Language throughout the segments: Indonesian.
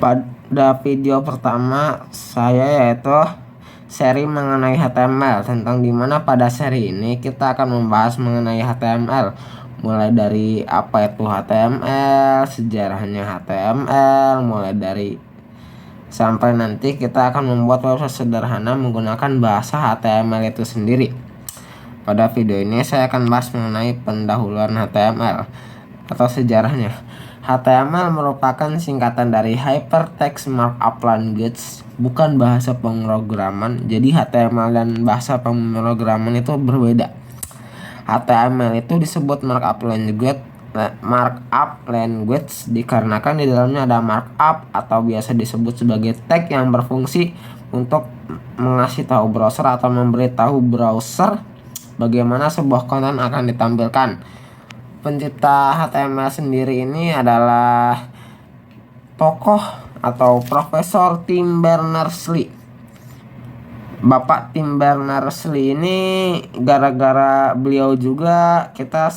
Pada video pertama saya yaitu seri mengenai HTML, tentang dimana pada seri ini kita akan membahas mengenai HTML, mulai dari apa itu HTML, sejarahnya HTML, mulai dari sampai nanti kita akan membuat website sederhana menggunakan bahasa HTML itu sendiri. Pada video ini saya akan bahas mengenai pendahuluan HTML atau sejarahnya. HTML merupakan singkatan dari Hypertext Markup Language, bukan bahasa pemrograman. Jadi HTML dan bahasa pemrograman itu berbeda. HTML itu disebut markup language dikarenakan di dalamnya ada markup atau biasa disebut sebagai tag yang berfungsi untuk mengasih tahu browser atau memberitahu browser bagaimana sebuah konten akan ditampilkan. Pencipta HTML sendiri ini adalah tokoh atau Profesor Tim Berners-Lee. Bapak Tim Berners-Lee ini gara-gara beliau juga kita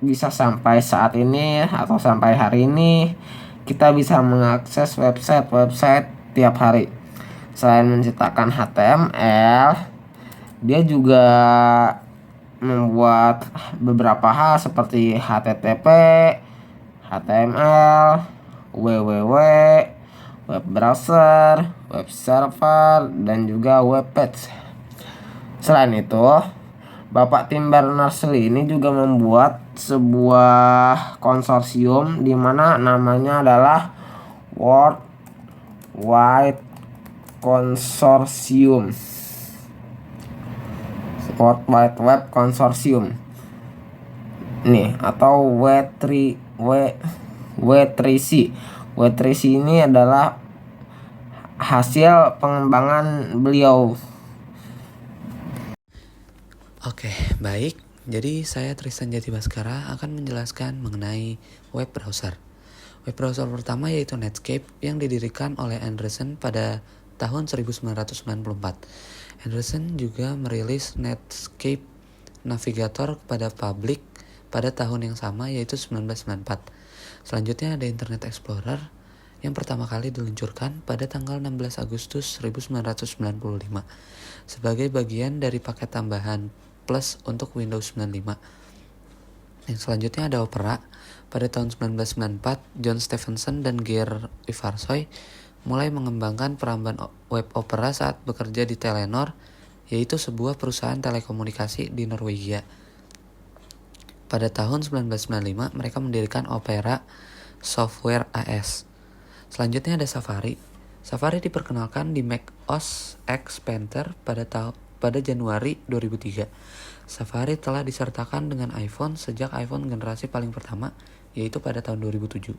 bisa sampai saat ini atau sampai hari ini kita bisa mengakses website tiap hari. Selain menciptakan HTML, dia juga membuat beberapa hal seperti HTTP, HTML, www, web browser, web server, dan juga web page. Selain itu, Bapak Tim Berners-Lee ini juga membuat sebuah konsorsium di mana namanya adalah World Wide Consortium. World Wide Web Consortium nih, atau W3C. W3C ini adalah hasil pengembangan beliau. Oke, baik. Jadi saya Tristan Jati Baskara akan menjelaskan mengenai web browser. Web browser pertama yaitu Netscape yang didirikan oleh Anderson pada tahun 1994. Anderson juga merilis Netscape Navigator kepada publik pada tahun yang sama yaitu 1994. Selanjutnya ada Internet Explorer yang pertama kali diluncurkan pada tanggal 16 Agustus 1995 sebagai bagian dari paket tambahan Plus untuk Windows 95. Yang selanjutnya ada Opera. Pada tahun 1994, John Stephenson dan Geir Ivarsøy mulai mengembangkan peramban web Opera saat bekerja di Telenor, yaitu sebuah perusahaan telekomunikasi di Norwegia. Pada tahun 1995, mereka mendirikan Opera Software AS. Selanjutnya ada Safari. Safari diperkenalkan di Mac OS X Painter pada Januari 2003. Safari telah disertakan dengan iPhone sejak iPhone generasi paling pertama, yaitu pada tahun 2007.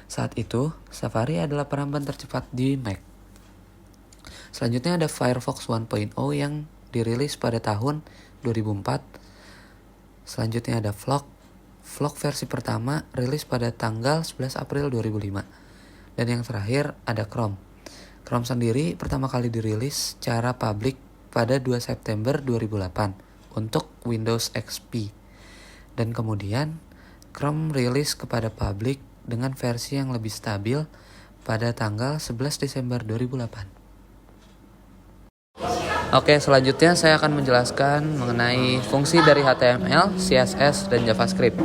Saat itu, Safari adalah peramban tercepat di Mac. Selanjutnya ada Firefox 1.0 yang dirilis pada tahun 2004. Selanjutnya ada Vlog. Vlog versi pertama rilis pada tanggal 11 April 2005. Dan yang terakhir ada Chrome. Chrome sendiri pertama kali dirilis secara publik pada 2 September 2008 untuk Windows XP. Dan kemudian Chrome rilis kepada publik dengan versi yang lebih stabil pada tanggal 11 Desember 2008. Oke, selanjutnya saya akan menjelaskan mengenai fungsi dari HTML, CSS, dan JavaScript.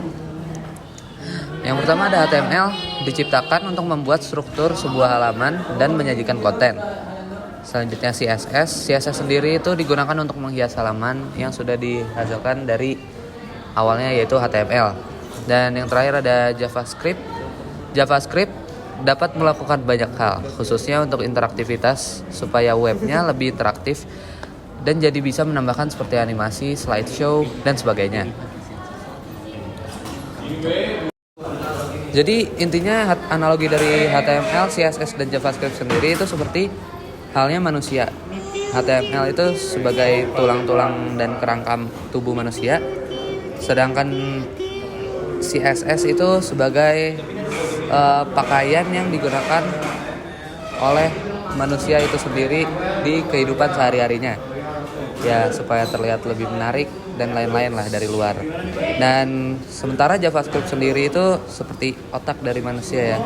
Yang pertama ada HTML, diciptakan untuk membuat struktur sebuah halaman dan menyajikan konten. Selanjutnya CSS sendiri itu digunakan untuk menghias halaman yang sudah dihasilkan dari awalnya yaitu HTML. Dan yang terakhir ada JavaScript. JavaScript dapat melakukan banyak hal, khususnya untuk interaktivitas supaya webnya lebih interaktif dan jadi bisa menambahkan seperti animasi, slideshow, dan sebagainya. Jadi intinya analogi dari HTML, CSS, dan JavaScript sendiri itu seperti halnya manusia. HTML itu sebagai tulang-tulang dan kerangka tubuh manusia, sedangkan CSS itu sebagai pakaian yang digunakan oleh manusia itu sendiri di kehidupan sehari-harinya, ya supaya terlihat lebih menarik dan lain-lain lah dari luar. Dan sementara JavaScript sendiri itu seperti otak dari manusia ya.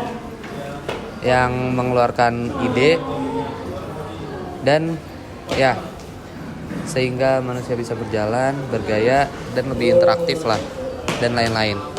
yang mengeluarkan ide dan ya sehingga manusia bisa berjalan, bergaya dan lebih interaktif lah dan lain-lain.